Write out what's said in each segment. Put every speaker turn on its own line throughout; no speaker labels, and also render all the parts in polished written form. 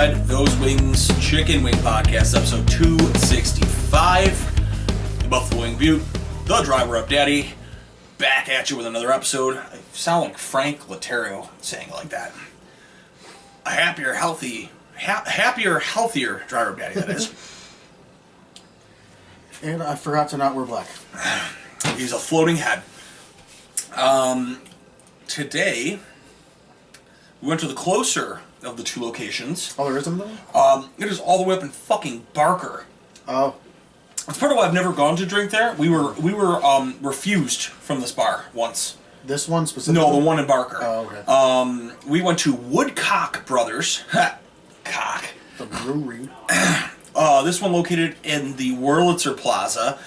Bread, Those Wings, Chicken Wing Podcast, episode 265. The Buffalo Wing Butte, the Driver Up Daddy, back at you with another episode. I sound like Frank Laterio saying it like that. A happier, healthier Driver Up Daddy, that is.
And I forgot to not wear black.
He's a floating head. Today, we went to the closer of the two locations.
Oh, there isn't though?
It is all the way up in fucking Barker.
Oh.
It's part of why I've never gone to drink there. We were refused from this bar once.
This one specifically?
No, the one in Barker.
Oh, okay.
We went to Woodcock Brothers. Cock.
The brewery.
This one located in the Wurlitzer Plaza,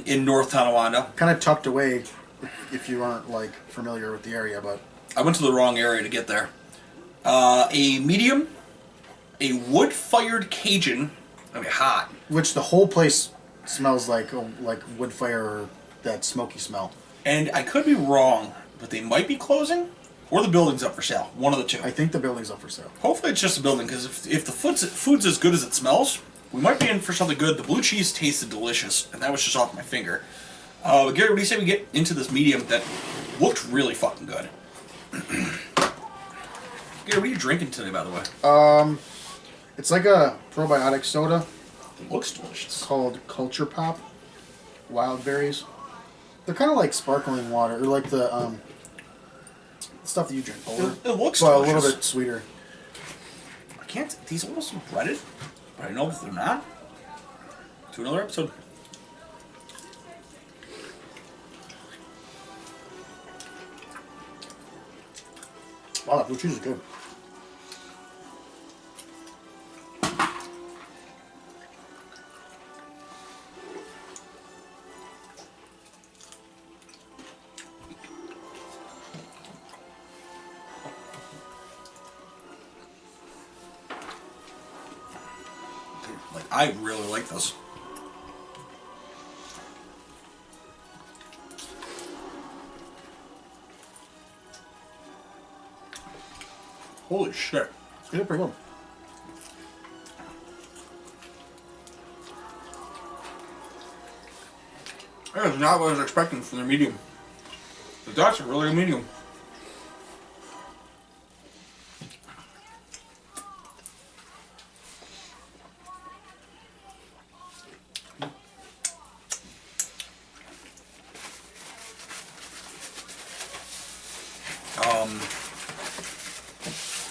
in North Tonawanda.
Kind of tucked away if you aren't, like, familiar with the area, but...
I went to the wrong area to get there. A medium, a wood-fired Cajun, I mean hot.
Which the whole place smells like wood fire or that smoky smell.
And I could be wrong, but they might be closing, or the building's up for sale. One of the two.
I think the building's up for sale.
Hopefully it's just a building, because if the food's as good as it smells, we might be in for something good. The blue cheese tasted delicious, and that was just off my finger. Gary, what do you say we get into this medium that looked really fucking good? Gary, what are you drinking today, by the way?
It's like a probiotic soda.
It looks delicious.
It's called Culture Pop. Wild berries. They're kind of like sparkling water, or like the stuff that you drink over.
It looks
but
delicious.
a little bit sweeter.
I can't. These almost look breaded, but I know that they're not. To another episode.
Wow, that blue cheese is good.
Like, I really like this. Holy shit.
Yeah, pretty good.
That is not what I was expecting from their medium. But that's really a medium.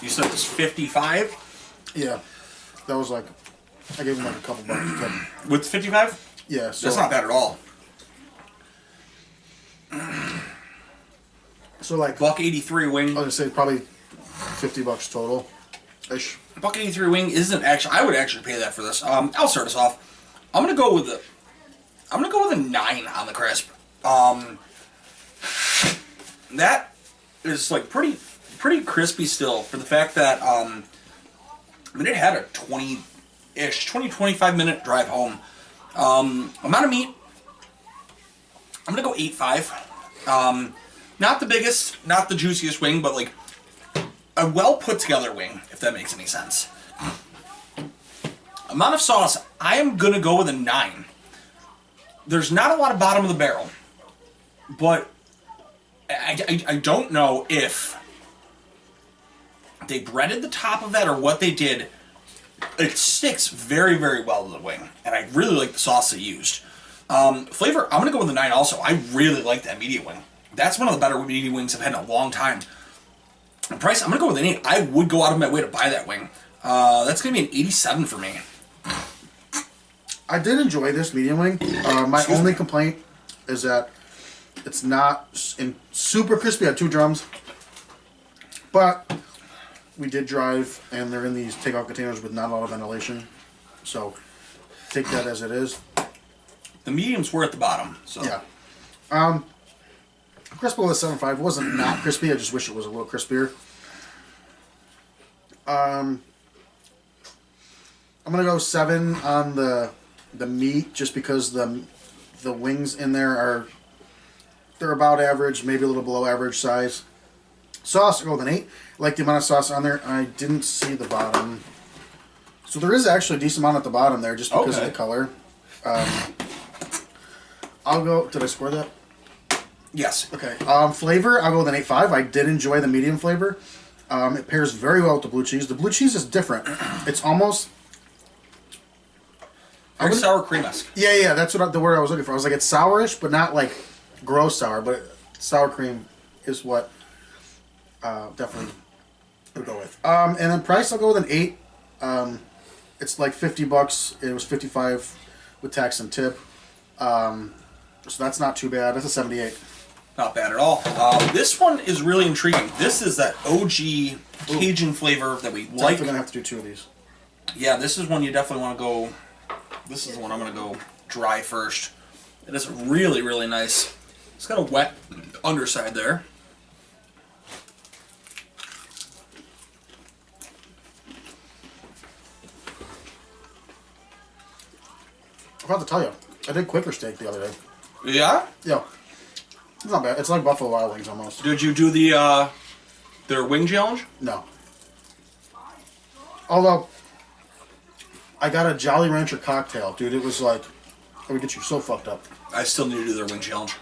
You said it was 55?
Yeah. That was like, I gave him like a couple bucks.
With 55?
Yeah, so...
That's not bad at all.
So like...
$1.83 wing.
I was gonna say probably $50 total. Ish.
$1.83 wing isn't actually... I would actually pay that for this. I'll start us off. I'm gonna go with a 9 on the crisp. That is like pretty crispy still for the fact that I mean it had a 25 minute drive home. Amount of meat, I'm gonna go 8.5. Not the biggest, not the juiciest wing, but like a well put together wing, if that makes any sense. Amount of sauce, I am gonna go with a 9. There's not a lot of bottom of the barrel, but I don't know if they breaded the top of that or what they did. It sticks very, very well to the wing, and I really like the sauce they used. Flavor, I'm going to go with a 9 also. I really like that medium wing. That's one of the better medium wings I've had in a long time. And price, I'm going to go with an 8. I would go out of my way to buy that wing. That's going to be an 87 for me.
I did enjoy this medium wing. My only complaint is that it's not super crispy on 2 drums, but we did drive, and they're in these takeout containers with not a lot of ventilation, so take that as it is.
The mediums were at the bottom, so
yeah. Crispy with a 7.5 wasn't not crispy. I just wish it was a little crispier. I'm gonna go 7 on the meat, just because the wings in there they're about average, maybe a little below average size. Sauce, I'll go with an 8. I like the amount of sauce on there. I didn't see the bottom. So there is actually a decent amount at the bottom there, just because of the color. I'll go. Did I score that?
Yes.
Okay. Flavor, I'll go with an 8.5. I did enjoy the medium flavor. It pairs very well with the blue cheese. The blue cheese is different. It's almost
very sour cream-esque.
Yeah. That's the word I was looking for. I was like, it's sourish, but not like gross sour. But sour cream is what definitely would go with. And then price, I'll go with an 8. It's like $50. It was $55 with tax and tip. So that's not too bad. That's a 78.
Not bad at all. This one is really intriguing. This is that OG Cajun flavor that we like.
We're gonna have to do 2 of these.
Yeah, this is one you definitely want to go. This is the one I'm gonna go dry first. It is really, really nice. It's got a wet underside there.
I forgot to tell you, I did Quaker steak the other day.
Yeah?
Yeah. It's not bad. It's like Buffalo Wild Wings almost.
Did you do the their wing challenge?
No. Although, I got a Jolly Rancher cocktail. Dude, it was like, it would get you so fucked up.
I still need to do their wing challenge.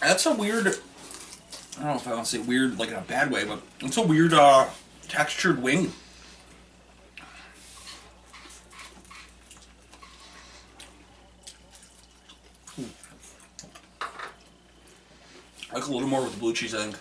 That's a weird, I don't know if I want to say weird like in a bad way, but it's a weird textured wing. I like a little more with the blue cheese, I think.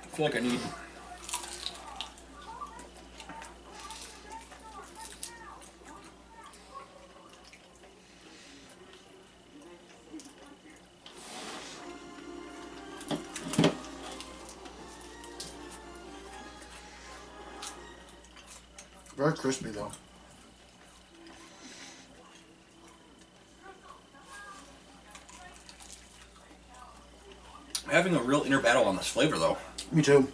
I feel like I need
Very crispy though.
I'm having a real inner battle on this flavor though.
Me too.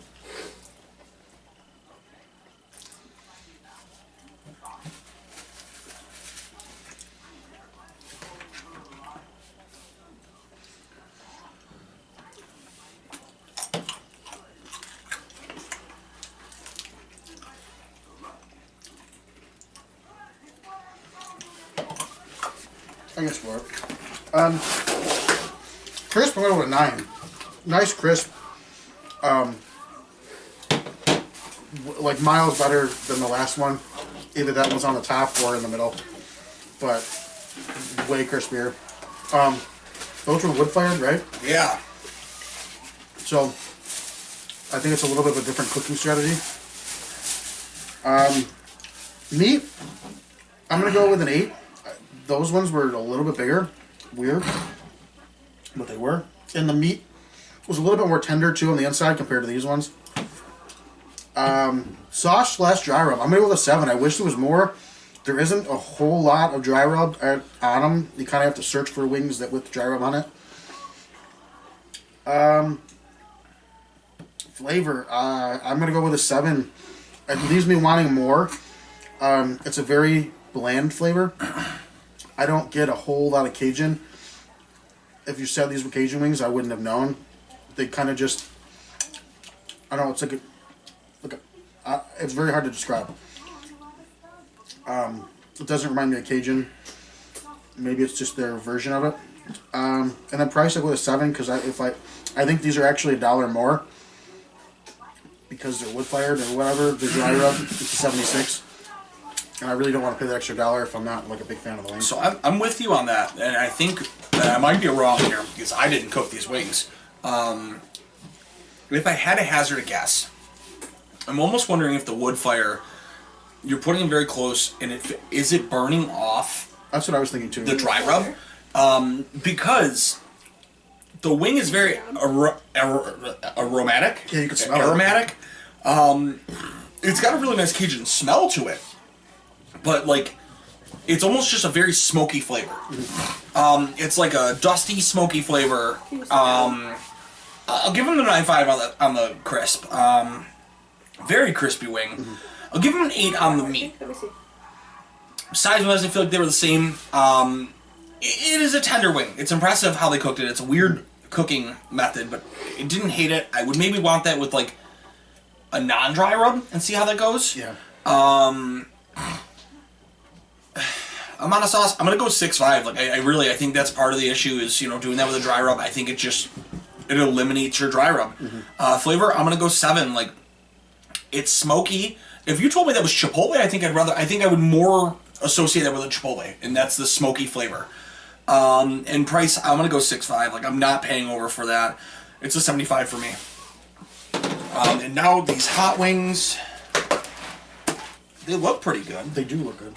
I guess for it. Crisp, I'm going with a 9. Nice crisp. Like miles better than the last one. Either that one's on the top or in the middle. But way crispier. Those were wood fired, right?
Yeah.
So I think it's a little bit of a different cooking strategy. Meat, I'm going to go with an 8. Those ones were a little bit bigger. Weird. But they were. And the meat was a little bit more tender too on the inside compared to these ones. Sauce / dry rub. I'm going to go with a 7. I wish there was more. There isn't a whole lot of dry rub on them. You kind of have to search for wings that with dry rub on it. Flavor. I'm going to go with a 7. It leaves me wanting more. It's a very bland flavor. I don't get a whole lot of Cajun. If you said these were Cajun wings, I wouldn't have known. They kind of just, I don't know, it's like it's very hard to describe. It doesn't remind me of Cajun. Maybe it's just their version of it. And then price, I go with a 7 because I think these are actually $1 more because they're wood fired or whatever. The dry rub, it's a 76. And I really don't want to pay the extra $1 if I'm not like a big fan of the wings.
So I'm with you on that, and I think that I might be wrong here because I didn't cook these wings. If I had to hazard a guess, I'm almost wondering if the wood fire, you're putting them very close, and is it burning off?
That's what I was thinking too.
The dry rub, because the wing is very aromatic.
Yeah, you can smell
aromatic. it's got a really nice Cajun smell to it, but like it's almost just a very smoky flavor. It's like a dusty, smoky flavor. I'll give them a 9.5 on the crisp. Very crispy wing. I'll give them an 8 on the meat. Size-wise, I feel like they were the same. It is a tender wing. It's impressive how they cooked it. It's a weird cooking method, but I didn't hate it. I would maybe want that with like a non-dry rub and see how that goes.
Yeah.
Amount of sauce, I'm gonna go 6.5. Like I think that's part of the issue is, you know, doing that with a dry rub. I think it eliminates your dry rub. Flavor, I'm gonna go 7. Like, it's smoky. If you told me that was Chipotle, I think I would more associate that with a Chipotle, and that's the smoky flavor. And price, I'm gonna go 6.5. Like, I'm not paying over for that. It's a 75 for me. And now these hot wings, they look pretty good.
They do look good.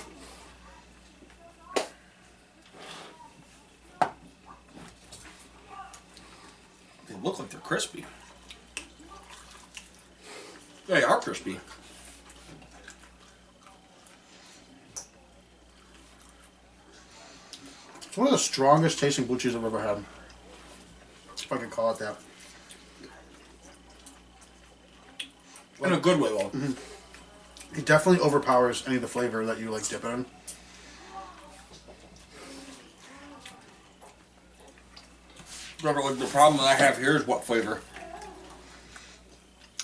They look like they're crispy. They are crispy.
It's one of the strongest tasting blue cheese I've ever had. If I could call it that.
In a good way, though.
It definitely overpowers any of the flavor that you like dip in.
Yeah, but the problem that I have here is what flavor.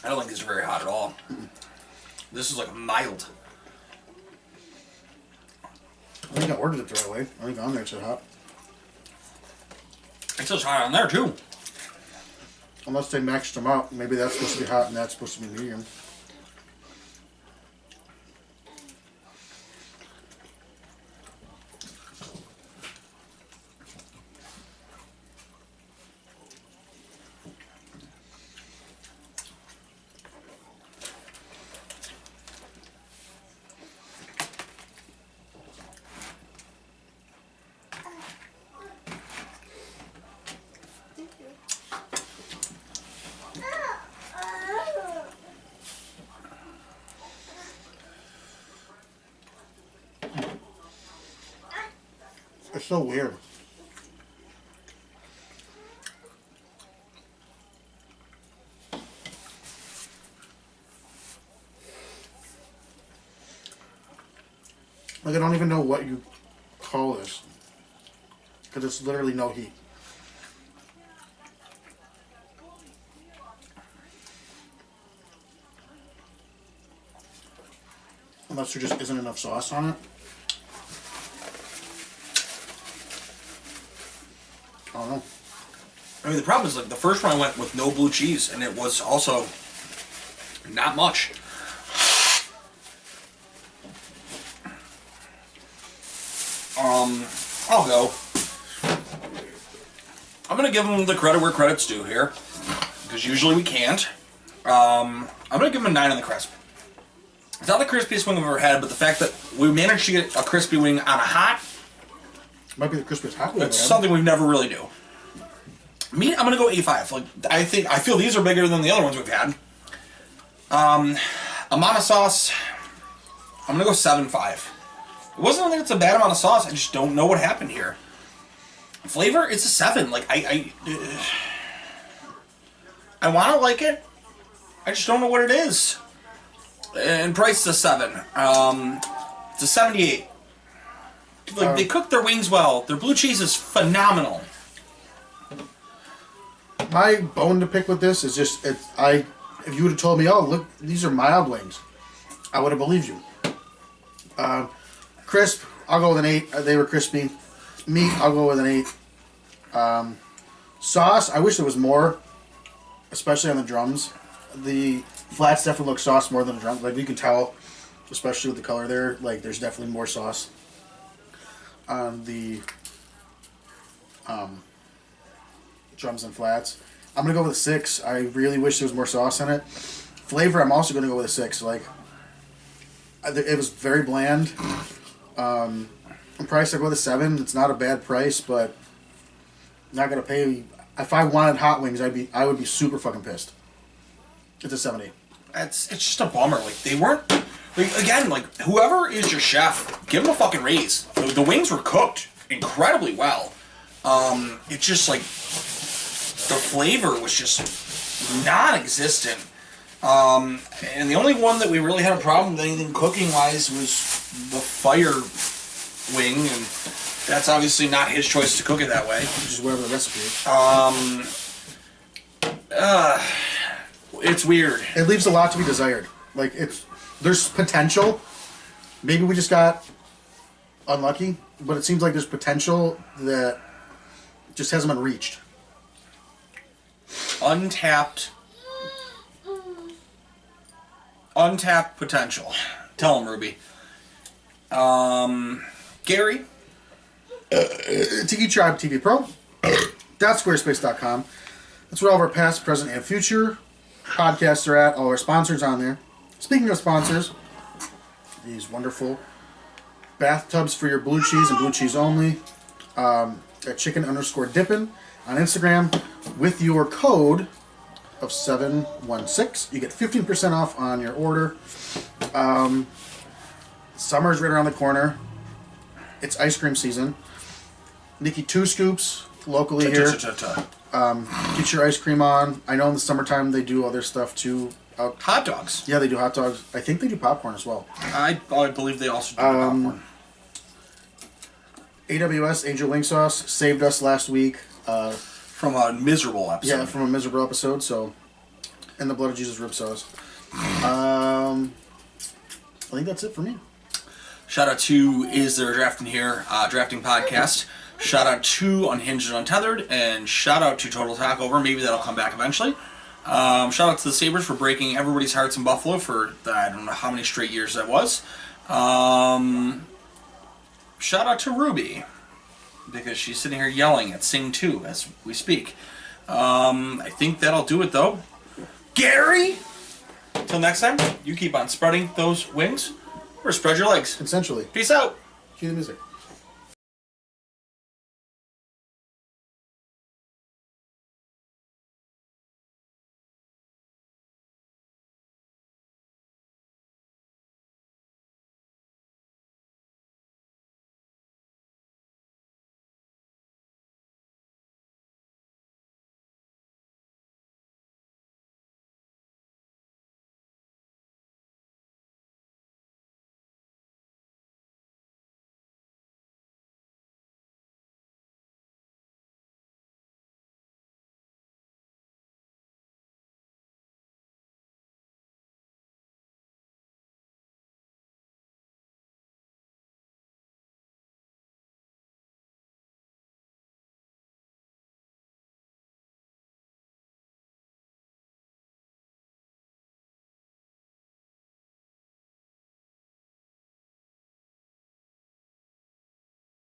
I don't think this is very hot at all. This is like mild.
I think I ordered it the right way. I think on there it said hot.
It says hot on there too.
Unless they matched them up. Maybe that's supposed to be hot and that's supposed to be medium. It's so weird. Like, I don't even know what you call this. Because it's literally no heat. Unless there just isn't enough sauce on it. I don't know.
I mean, the problem is, like, the first one I went with no blue cheese, and it was also not much. I'll go. I'm gonna give them the credit where credit's due here, because usually we can't. I'm gonna give them a 9 on the crisp. It's not the crispiest wing I've ever had, but the fact that we managed to get a crispy wing on a hot,
Might be the crispiest hot wing.
it's something we've never really do. Me, I'm gonna go 8.5. Like, I feel these are bigger than the other ones we've had. Amount of sauce, I'm gonna go 7.5. It wasn't that it's a bad amount of sauce. I just don't know what happened here. Flavor, it's a 7. Like, I want to like it. I just don't know what it is. And price is a 7. It's a 78. Like, they cook their wings well. Their blue cheese is phenomenal.
My bone to pick with this is just if you would have told me, oh look, these are mild wings, I would have believed you. Crisp, I'll go with an 8. They were crispy. Meat, I'll go with an 8. Sauce, I wish there was more, especially on the drums. The flats definitely look sauce more than the drums. Like, you can tell, especially with the color there. Like, there's definitely more sauce on the drums and flats. I'm gonna go with a 6. I really wish there was more sauce in it. Flavor, I'm also gonna go with a 6. Like, it was very bland. Price, I go with a 7. It's not a bad price, but I'm not gonna pay. If I wanted hot wings, I would be super fucking pissed. It's a 78.
it's just a bummer. Like, they weren't, like, again, like, whoever is your chef, give them a fucking raise. The wings were cooked incredibly well. It's just like the flavor was just non-existent. And the only one that we really had a problem with anything cooking wise was the fire wing, and that's obviously not his choice to cook it that way.
Which is whatever the recipe is.
It's weird.
It leaves a lot to be desired. Like, there's potential. Maybe we just got unlucky, but it seems like there's potential that just hasn't been reached.
Untapped potential. Tell him, Ruby. Gary?
Tiki Tribe TV Pro. .squarespace.com. That's where all of our past, present, and future podcasts are at. All our sponsors on there. Speaking of sponsors, these wonderful bathtubs for your blue cheese and blue cheese only. At chicken_dippin' on Instagram. With your code of 716, you get 15% off on your order. Summer's right around the corner. It's ice cream season. Nikki 2 Scoops locally here. Get your ice cream on. I know in the summertime they do other stuff too.
Hot dogs.
Yeah, they do hot dogs. I think they do popcorn as well.
I believe they also do popcorn.
AWS Angel Wing Sauce saved us last week.
From a miserable episode.
Yeah, from a miserable episode. So, and the Blood of Jesus rib sauce. I think that's it for me.
Shout out to Is There a Draft in Here drafting podcast. Shout out to Unhinged and Untethered, and shout out to Total Takeover. Maybe that'll come back eventually. Shout out to the Sabres for breaking everybody's hearts in Buffalo for I don't know how many straight years that was. Shout out to Ruby, because she's sitting here yelling at Sing 2 as we speak. I think that'll do it, though. Gary! Till next time, you keep on spreading those wings, or spread your legs.
Consensually.
Peace out!
Cue the music.